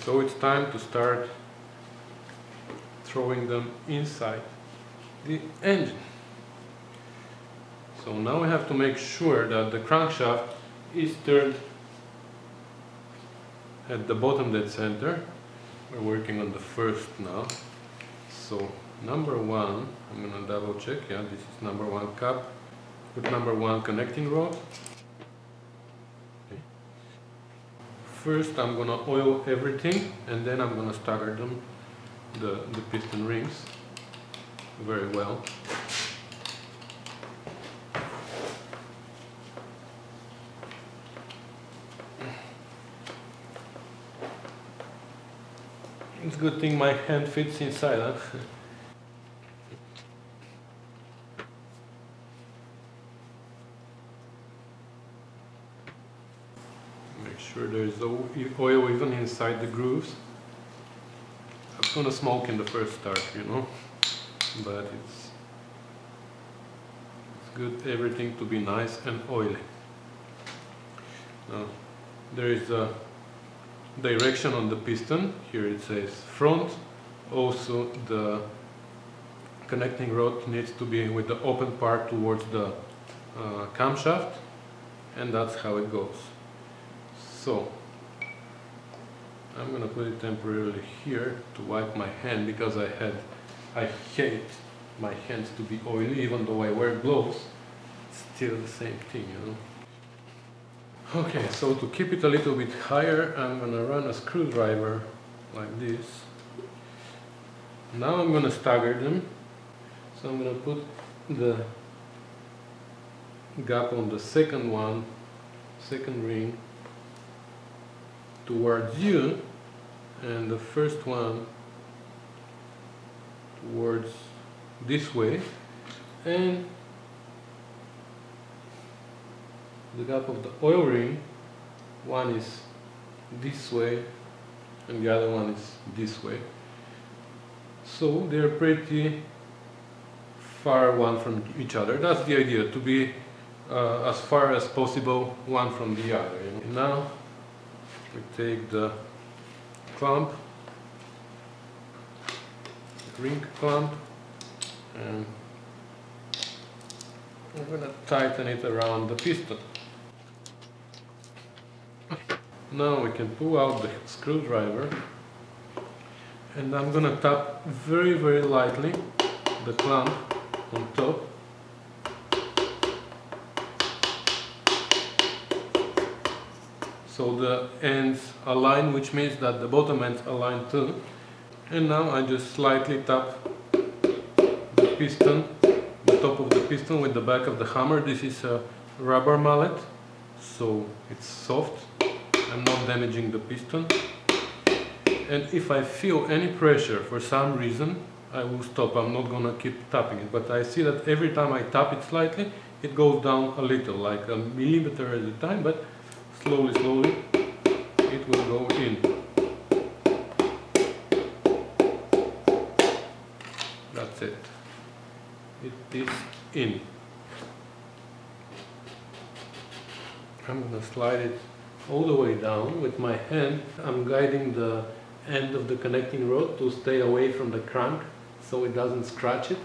so it's time to start throwing them inside the engine. So now we have to make sure that the crankshaft is turned at the bottom dead center. We're working on the first now. So number one, I'm gonna double check, yeah, this is number one cap. Put number one connecting rod. Okay. First I'm gonna oil everything and then I'm gonna stagger them, the piston rings, very well. It's a good thing my hand fits inside, huh? Make sure there is oil even inside the grooves. It's gonna smoke in the first start, you know, but it's good everything to be nice and oily. Now there is a direction on the piston. Here it says front. Also the connecting rod needs to be with the open part towards the camshaft, and that's how it goes. So I'm gonna put it temporarily here to wipe my hand, because I hate my hands to be oily. Even though I wear gloves, it's still the same thing, you know. Okay, so to keep it a little bit higher, I'm gonna run a screwdriver like this. Now I'm gonna stagger them. So I'm gonna put the gap on the second ring towards you, and the first one towards this way, and the gap of the oil ring, one is this way and the other one is this way. So they're pretty far one from each other. That's the idea, to be as far as possible one from the other. You know? And now we take the clamp, ring clamp, and we're going to tighten it around the piston. Now we can pull out the screwdriver, and I'm gonna tap very, very lightly the clamp on top. So the ends align, which means that the bottom ends align too. And now I just slightly tap the piston, the top of the piston with the back of the hammer. This is a rubber mallet, so it's soft. I'm not damaging the piston, and if I feel any pressure for some reason, I will stop. I'm not gonna keep tapping it, but I see that every time I tap it slightly, it goes down a little, like a millimeter at a time, but slowly, slowly it will go in. That's it. It is in. I'm gonna slide it all the way down with my hand. I'm guiding the end of the connecting rod to stay away from the crank so it doesn't scratch it.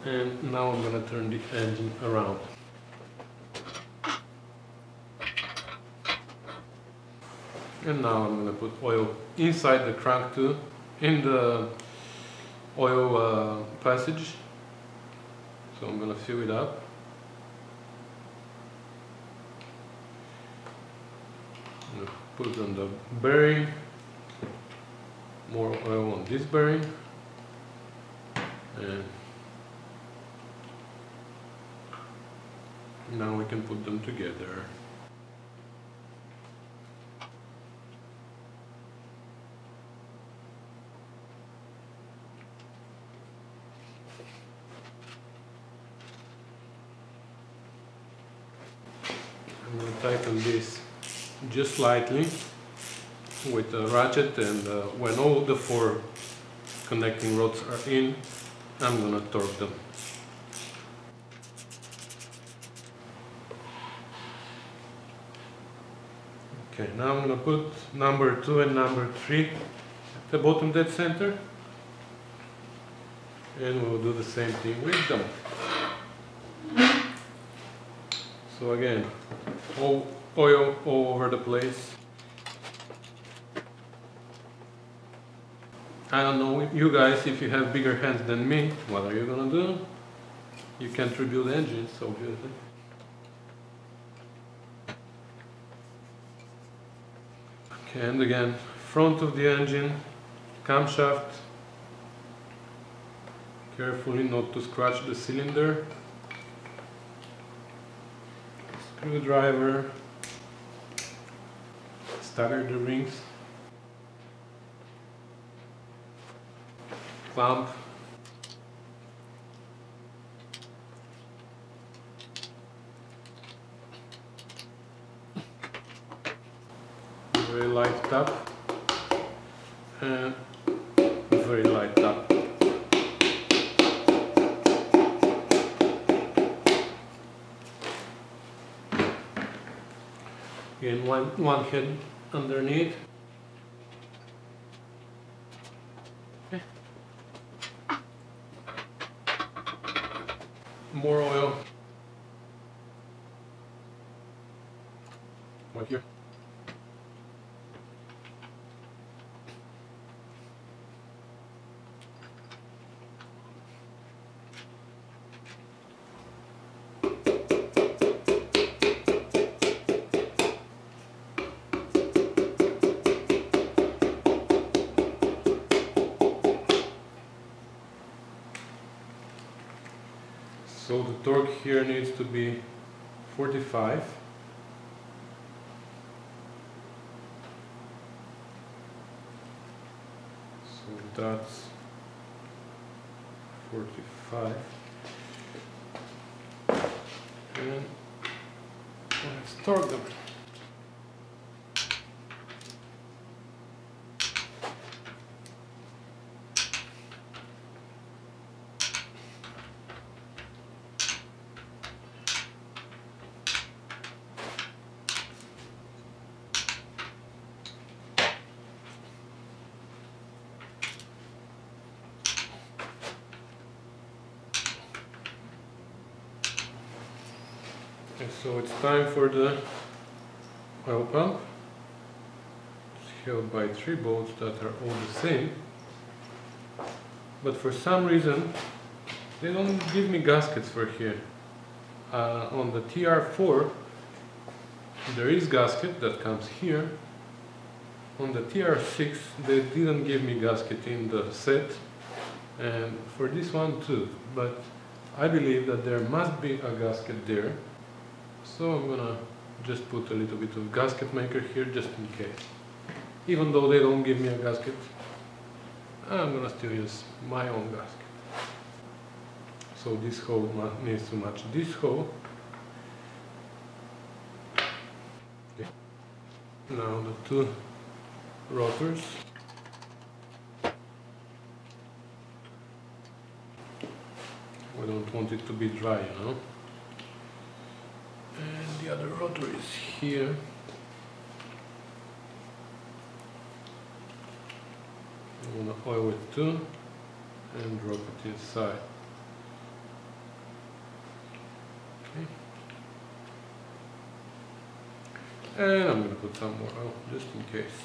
And now I'm gonna turn the engine around. And now I'm gonna put oil inside the crank too, in the oil passage. So I'm gonna fill it up. Put on the bearing, more oil on this bearing, and now we can put them together. I'm going to tighten this just slightly with a ratchet, and when all the 4 connecting rods are in, I'm gonna torque them. Okay, now I'm going to put number 2 and number 3 at the bottom dead center, and we'll do the same thing with them. So again, oil all over the place. I don't know, you guys, if you have bigger hands than me, what are you gonna do? You can't rebuild engines, obviously. Okay, and again, front of the engine, camshaft. Carefully not to scratch the cylinder. Screwdriver. Stagger the rings. Clamp. Very light tap and very light tap. Again, one head underneath. Okay. More oil. Right here. So the torque here needs to be 45. So that's 45. And let's torque them. So it's time for the oil pump. It's held by 3 bolts that are all the same, but for some reason they don't give me gaskets for here. On the TR4 there is gasket that comes here. On the TR6 they didn't give me gasket in the set, and for this one too, but I believe that there must be a gasket there. So I'm gonna just put a little bit of gasket maker here just in case. Even though they don't give me a gasket, I'm gonna still use my own gasket. So this hole needs to match this hole. Okay. Now the 2 rotors. We don't want it to be dry, you know. And the other rotor is here. I'm gonna oil it too and drop it inside. Okay. And I'm gonna put some more oil just in case.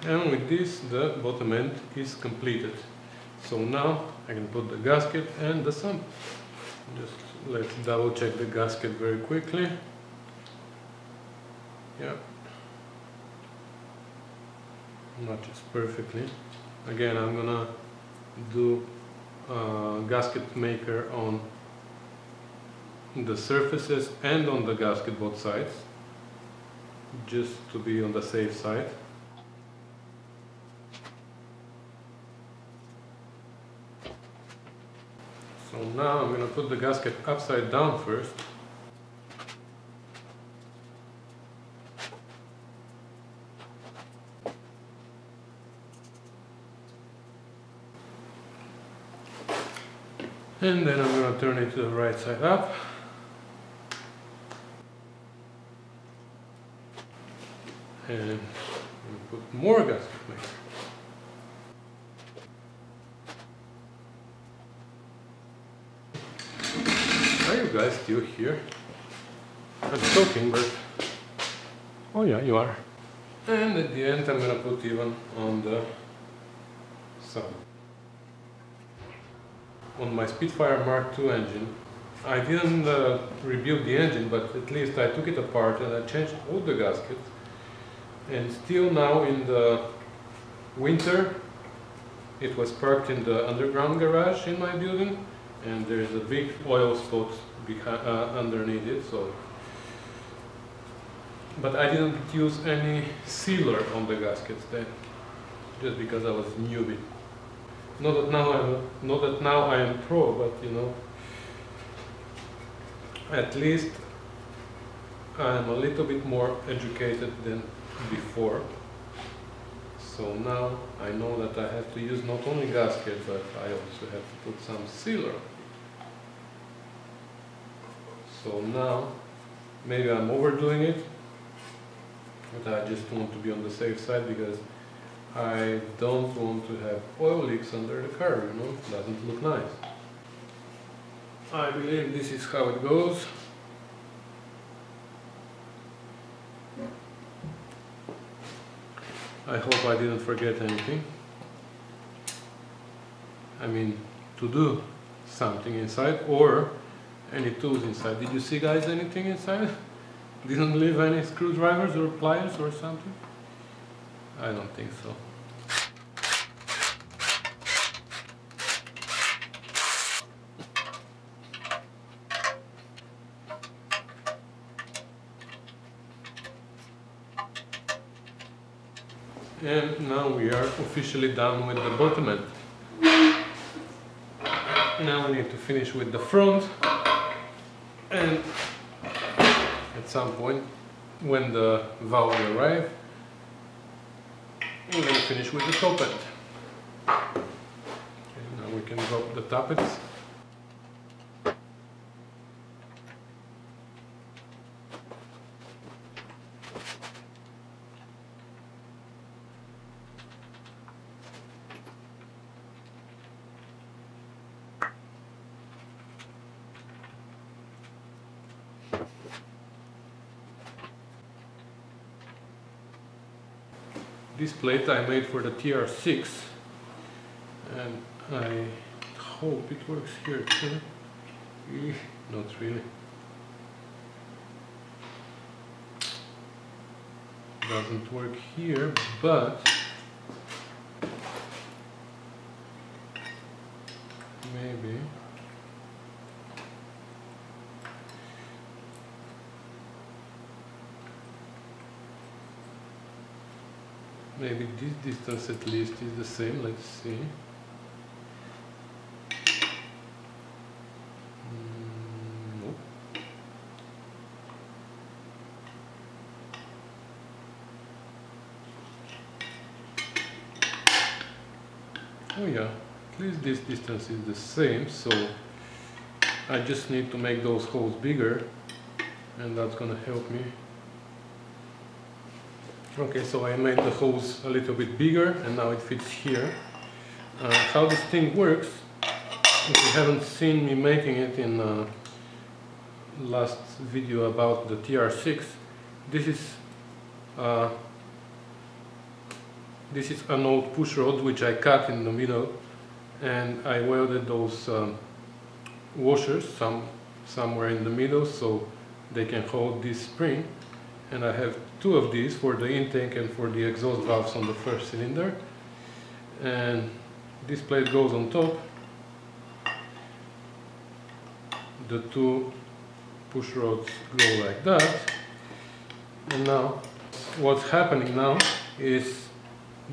And with this, the bottom end is completed. So now I can put the gasket and the sump. Just let's double check the gasket very quickly. Yeah, matches perfectly. Again, I'm gonna do a gasket maker on the surfaces and on the gasket both sides, just to be on the safe side. So now I'm going to put the gasket upside down first. And then I'm going to turn it to the right side up. And put more gasket maker. Are you guys still here? I'm talking, but... Oh yeah, you are. And at the end I'm going to put even on the sump. On my Spitfire Mark II engine, I didn't rebuild the engine, but at least I took it apart and I changed all the gaskets. And still now in the winter, it was parked in the underground garage in my building, and there's a big oil spot underneath it. So, but I didn't use any sealer on the gaskets then, just because I was a newbie. Not that now I am pro, but you know, at least I am a little bit more educated than before. So now I know that I have to use not only gasket, but I also have to put some sealer. So now maybe I'm overdoing it, but I just want to be on the safe side because I don't want to have oil leaks under the car, you know, it doesn't look nice. I believe this is how it goes. I hope I didn't forget anything. I mean, to do something inside or any tools inside. Did you see, guys, anything inside? Didn't leave any screwdrivers or pliers or something? I don't think so. And now we are officially done with the bottom end. Now we need to finish with the front, and at some point when the valve will arrive, we're going to finish with the top end. Okay, now we can drop the tappets. This plate I made for the TR6, and I hope it works here too. Not really. Doesn't work here, but maybe. Maybe this distance at least is the same, let's see. Nope. Oh yeah, at least this distance is the same, so I just need to make those holes bigger, and that's gonna help me. Okay, so I made the holes a little bit bigger and now it fits here. How this thing works, if you haven't seen me making it in last video about the TR6, this is an old push rod which I cut in the middle, and I welded those washers somewhere in the middle so they can hold this spring. And I have two of these for the intake and for the exhaust valves on the first cylinder. And this plate goes on top. The two push rods go like that. And now, what's happening now is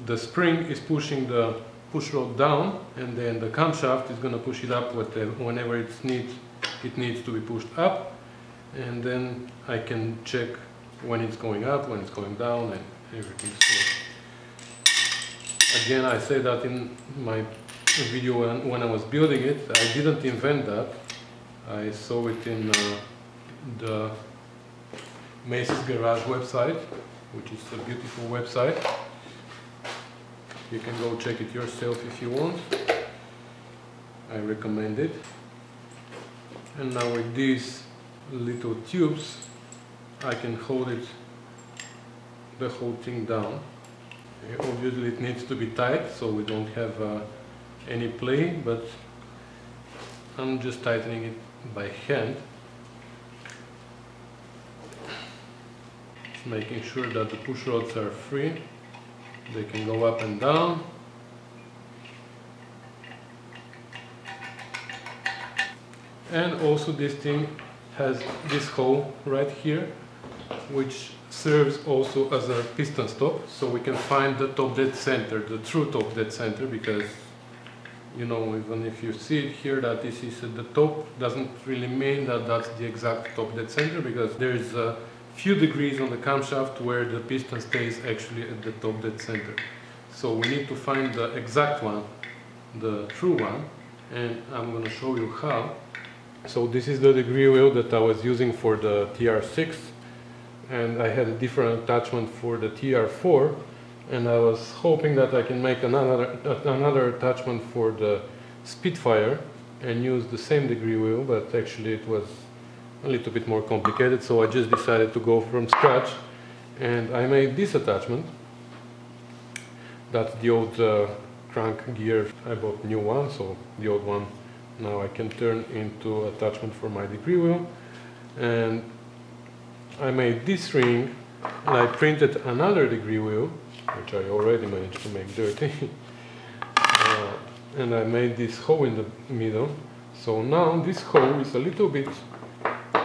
the spring is pushing the push rod down, and then the camshaft is going to push it up whenever it needs to be pushed up, and then I can check when it's going up, when it's going down, and everything. So again, I say that in my video when I was building it, I didn't invent that. I saw it in the Macy's Garage website, which is a beautiful website. You can go check it yourself if you want. I recommend it. And now with these little tubes, I can hold it, the whole thing down. Obviously it needs to be tight so we don't have any play, but I'm just tightening it by hand, just making sure that the push rods are free. They can go up and down. And also this thing has this hole right here, which serves also as a piston stop, so we can find the top dead center, the true top dead center, because you know, even if you see it here that this is at the top, doesn't really mean that that's the exact top dead center, because there is a few degrees on the camshaft where the piston stays actually at the top dead center. So we need to find the exact one, the true one, and I'm going to show you how. So this is the degree wheel that I was using for the TR6, and I had a different attachment for the TR4, and I was hoping that I can make another attachment for the Spitfire and use the same degree wheel, but actually it was a little bit more complicated, so I just decided to go from scratch, and I made this attachment. That's the old crank gear. I bought new one, so the old one now I can turn into attachment for my degree wheel. And I made this ring, and I printed another degree wheel, which I already managed to make dirty. And I made this hole in the middle. So now this hole is a little bit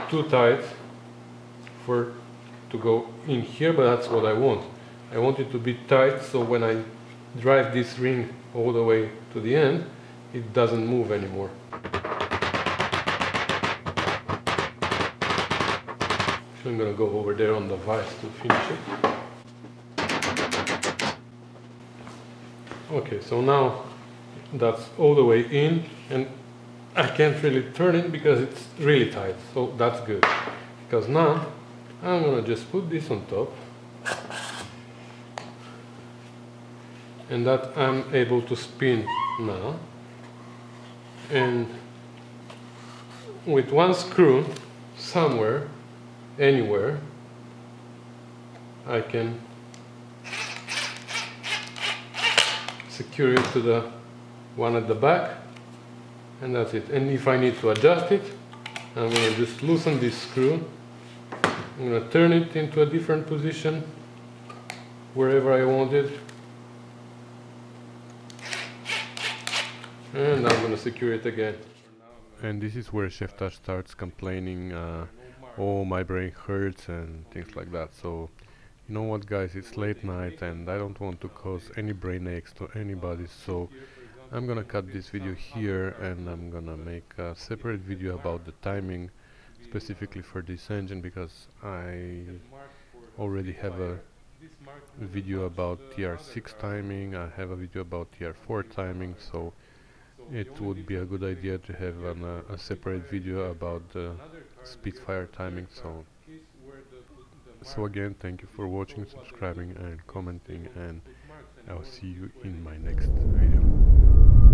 too tight to go in here, but that's what I want. I want it to be tight, so when I drive this ring all the way to the end, it doesn't move anymore. So I'm gonna go over there on the vise to finish it. Okay, so now that's all the way in, and I can't really turn it because it's really tight, so that's good. Because now I'm gonna just put this on top, and that I'm able to spin now. And with one screw somewhere, anywhere, I can secure it to the one at the back, and that's it. And if I need to adjust it, I'm going to just loosen this screw. I'm going to turn it into a different position wherever I want it, and I'm going to secure it again. And this is where Chef Tash starts complaining, oh, my brain hurts and things like that. So you know what, guys, it's late night and I don't want to cause any brain aches to anybody, so I'm gonna cut this video here, and I'm gonna make a separate video about the timing specifically for this engine, because I already have a video about TR6 timing, I have a video about TR4 timing, so it would be a good idea to have a separate video about the Spitfire timing. So again, thank you for watching, subscribing and commenting, and I'll see you in my next video.